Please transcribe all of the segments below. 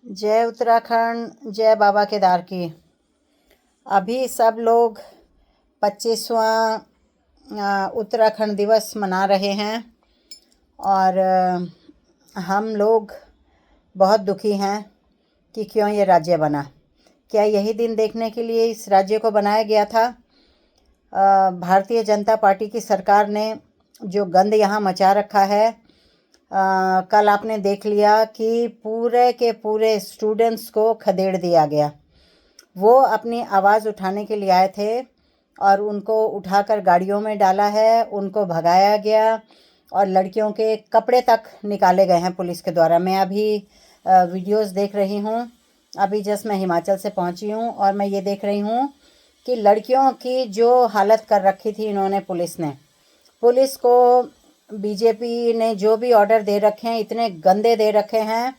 जय उत्तराखंड, जय बाबा केदार की। अभी सब लोग 25वां उत्तराखंड दिवस मना रहे हैं और हम लोग बहुत दुखी हैं कि क्यों ये राज्य बना। क्या यही दिन देखने के लिए इस राज्य को बनाया गया था? भारतीय जनता पार्टी की सरकार ने जो गंद यहाँ मचा रखा है, कल आपने देख लिया कि पूरे के पूरे स्टूडेंट्स को खदेड़ दिया गया। वो अपनी आवाज़ उठाने के लिए आए थे और उनको उठाकर गाड़ियों में डाला है, उनको भगाया गया और लड़कियों के कपड़े तक निकाले गए हैं पुलिस के द्वारा। मैं अभी वीडियोस देख रही हूँ। अभी जस्ट मैं हिमाचल से पहुँची हूँ और मैं ये देख रही हूँ कि लड़कियों की जो हालत कर रखी थी इन्होंने, पुलिस को बीजेपी ने जो भी ऑर्डर दे रखे हैं, इतने गंदे दे रखे हैं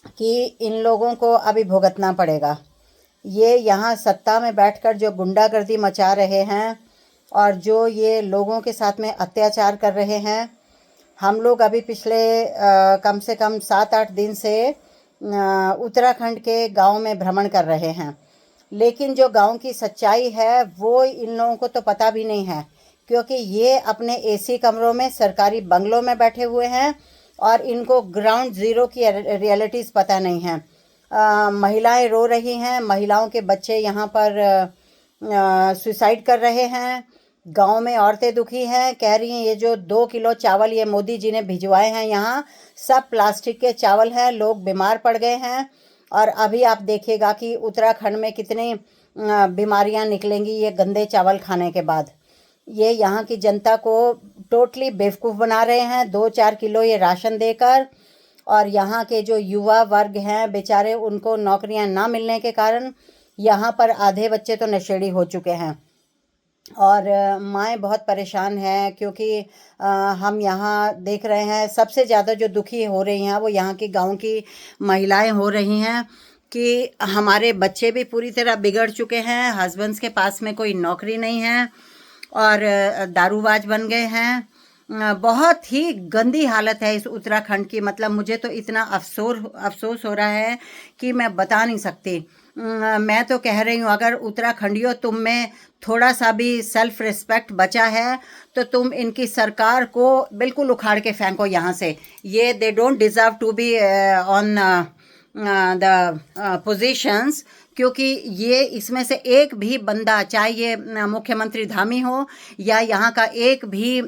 कि इन लोगों को अभी भुगतना पड़ेगा। ये यहाँ सत्ता में बैठकर जो गुंडागर्दी मचा रहे हैं और जो ये लोगों के साथ में अत्याचार कर रहे हैं, हम लोग अभी पिछले कम से कम 7-8 दिन से उत्तराखंड के गांव में भ्रमण कर रहे हैं। लेकिन जो गांव की सच्चाई है वो इन लोगों को तो पता भी नहीं है, क्योंकि ये अपने एसी कमरों में, सरकारी बंगलों में बैठे हुए हैं और इनको ग्राउंड ज़ीरो की रियलिटीज़ पता नहीं है। महिलाएं रो रही हैं, महिलाओं के बच्चे यहाँ पर सुसाइड कर रहे हैं। गांव में औरतें दुखी हैं, कह रही हैं ये जो 2 किलो चावल ये मोदी जी ने भिजवाए हैं यहाँ, सब प्लास्टिक के चावल हैं। लोग बीमार पड़ गए हैं और अभी आप देखिएगा कि उत्तराखंड में कितनी बीमारियां निकलेंगी ये गंदे चावल खाने के बाद। ये यहाँ की जनता को टोटली बेवकूफ़ बना रहे हैं 2-4 किलो ये राशन देकर। और यहाँ के जो युवा वर्ग हैं बेचारे, उनको नौकरियाँ ना मिलने के कारण यहाँ पर आधे बच्चे तो नशेड़ी हो चुके हैं और माएँ बहुत परेशान हैं, क्योंकि हम यहाँ देख रहे हैं सबसे ज़्यादा जो दुखी हो रही हैं वो यहाँ की गांव की महिलाएं हो रही हैं कि हमारे बच्चे भी पूरी तरह बिगड़ चुके हैं, हस्बैंड्स के पास में कोई नौकरी नहीं है और दारूबाज बन गए हैं। बहुत ही गंदी हालत है इस उत्तराखंड की। मतलब मुझे तो इतना अफसोस हो रहा है कि मैं बता नहीं सकती। मैं तो कह रही हूँ, अगर उत्तराखंडियों तुम में थोड़ा सा भी सेल्फ रिस्पेक्ट बचा है तो तुम इनकी सरकार को बिल्कुल उखाड़ के फेंको यहाँ से। ये they don't deserve to be on the positions, क्योंकि ये इसमें से एक भी बंदा, चाहे ये मुख्यमंत्री धामी हो या यहाँ का एक भी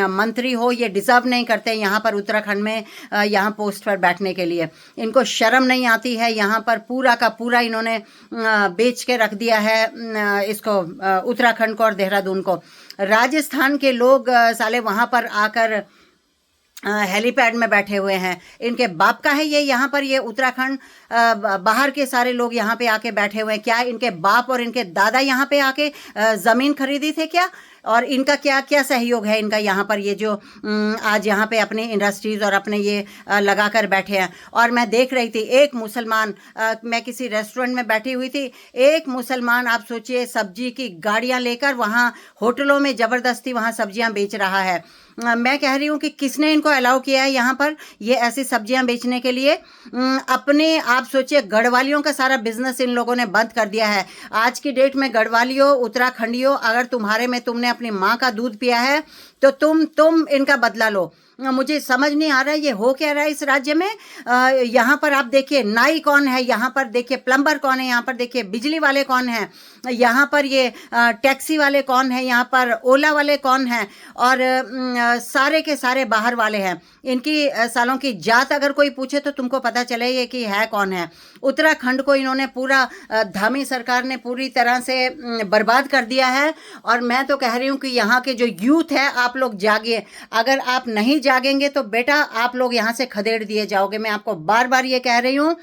मंत्री हो, ये डिज़र्व नहीं करते यहाँ पर उत्तराखंड में यहाँ पोस्ट पर बैठने के लिए। इनको शर्म नहीं आती है। यहाँ पर पूरा का पूरा इन्होंने बेच के रख दिया है इसको, उत्तराखंड को और देहरादून को। राजस्थान के लोग साले वहाँ पर आकर हेलीपैड में बैठे हुए हैं। इनके बाप का है ये यहाँ पर, ये उत्तराखंड, बाहर के सारे लोग यहाँ पे आके बैठे हुए हैं। क्या इनके बाप और इनके दादा यहाँ पे आके ज़मीन खरीदी थे क्या? और इनका क्या क्या सहयोग है इनका यहाँ पर, ये जो आज यहाँ पे अपने इंडस्ट्रीज़ और अपने ये लगा कर बैठे हैं। और मैं देख रही थी एक मुसलमान, मैं किसी रेस्टोरेंट में बैठी हुई थी, एक मुसलमान, आप सोचिए, सब्जी की गाड़ियाँ लेकर वहाँ होटलों में ज़बरदस्ती वहाँ सब्जियाँ बेच रहा है। मैं कह रही हूँ कि किसने इनको अलाउ किया है यहाँ पर ये ऐसी सब्जियाँ बेचने के लिए? अपने आप सोचिए, गढ़वालियों का सारा बिजनेस इन लोगों ने बंद कर दिया है। आज की डेट में गढ़वालियों, उत्तराखंडियों, अगर तुम्हारे में तुमने अपनी माँ का दूध पिया है तो तुम इनका बदला लो। मुझे समझ नहीं आ रहा है ये हो क्या रहा है इस राज्य में। यहाँ पर आप देखिए नाई कौन है, यहाँ पर देखिए प्लम्बर कौन है, यहाँ पर देखिए बिजली वाले कौन हैं, यहाँ पर ये टैक्सी वाले कौन है, यहाँ पर ओला वाले कौन हैं, और सारे के सारे बाहर वाले हैं। इनकी सालों की जात अगर कोई पूछे तो तुमको पता चले ये कि है कौन है। उत्तराखंड को इन्होंने पूरा, धामी सरकार ने पूरी तरह से बर्बाद कर दिया है। और मैं तो कह रही हूँ कि यहाँ के जो यूथ है, आप लोग जागिए। अगर आप नहीं जागेंगे तो बेटा आप लोग यहाँ से खदेड़ दिए जाओगे। मैं आपको बार बार ये कह रही हूँ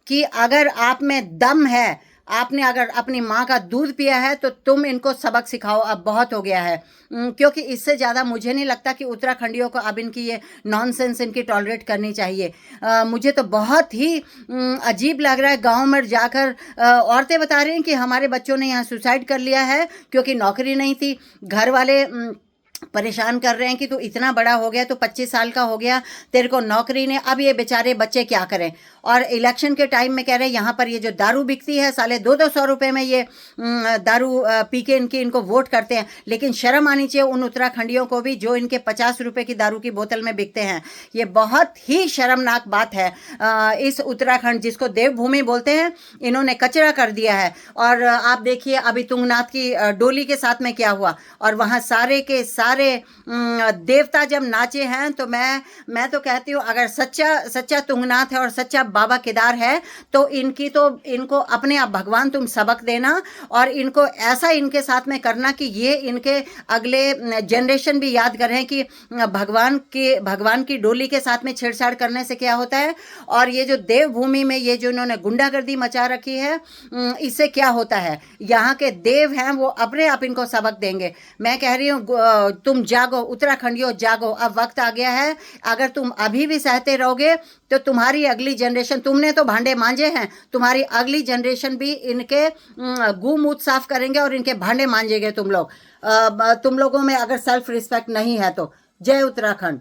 कि अगर आप में दम है, आपने अगर अपनी माँ का दूध पिया है तो तुम इनको सबक सिखाओ। अब बहुत हो गया है, क्योंकि इससे ज़्यादा मुझे नहीं लगता कि उत्तराखंडियों को अब इनकी ये नॉनसेंस इनकी टॉलरेट करनी चाहिए। मुझे तो बहुत ही अजीब लग रहा है। गांव में जाकर औरतें बता रही हैं कि हमारे बच्चों ने यहाँ सुसाइड कर लिया है क्योंकि नौकरी नहीं थी। घर वाले परेशान कर रहे हैं कि तू इतना बड़ा हो गया, तो 25 साल का हो गया, तेरे को नौकरी ने, अब ये बेचारे बच्चे क्या करें। और इलेक्शन के टाइम में कह रहे हैं यहाँ पर ये जो दारू बिकती है साले 200-200 रुपए में ये दारू पी के इनको वोट करते हैं। लेकिन शर्म आनी चाहिए उन उत्तराखंडियों को भी जो इनके 50 रुपए की दारू की बोतल में बिकते हैं। ये बहुत ही शर्मनाक बात है। इस उत्तराखंड जिसको देवभूमि बोलते हैं, इन्होंने कचरा कर दिया है। और आप देखिए अभी तुंगनाथ की डोली के साथ में क्या हुआ, और वहाँ सारे के सारे देवता जब नाचे हैं, तो मैं तो कहती हूँ अगर सच्चा तुंगनाथ है और सच्चा बाबा केदार है तो इनको अपने आप भगवान तुम सबक देना, और इनको ऐसा इनके साथ में करना कि ये इनके अगले जनरेशन भी याद करें कि भगवान की डोली के साथ में छेड़छाड़ करने से क्या होता है, और ये जो देवभूमि में ये जो इन्होंने गुंडागर्दी मचा रखी है, इससे क्या होता है। यहाँ के देव हैं वो अपने आप इनको सबक देंगे। मैं कह रही हूँ तुम जागो उत्तराखंडियों, जागो, अब वक्त आ गया है। अगर तुम अभी भी सहते रहोगे तो तुम्हारी अगली जनरेशन, तुमने तो भांडे मांजे हैं, तुम्हारी अगली जनरेशन भी इनके गू मुंह साफ करेंगे और इनके भांडे मांजेंगे तुम लोग। तुम लोगों में अगर सेल्फ रिस्पेक्ट नहीं है तो। जय उत्तराखंड।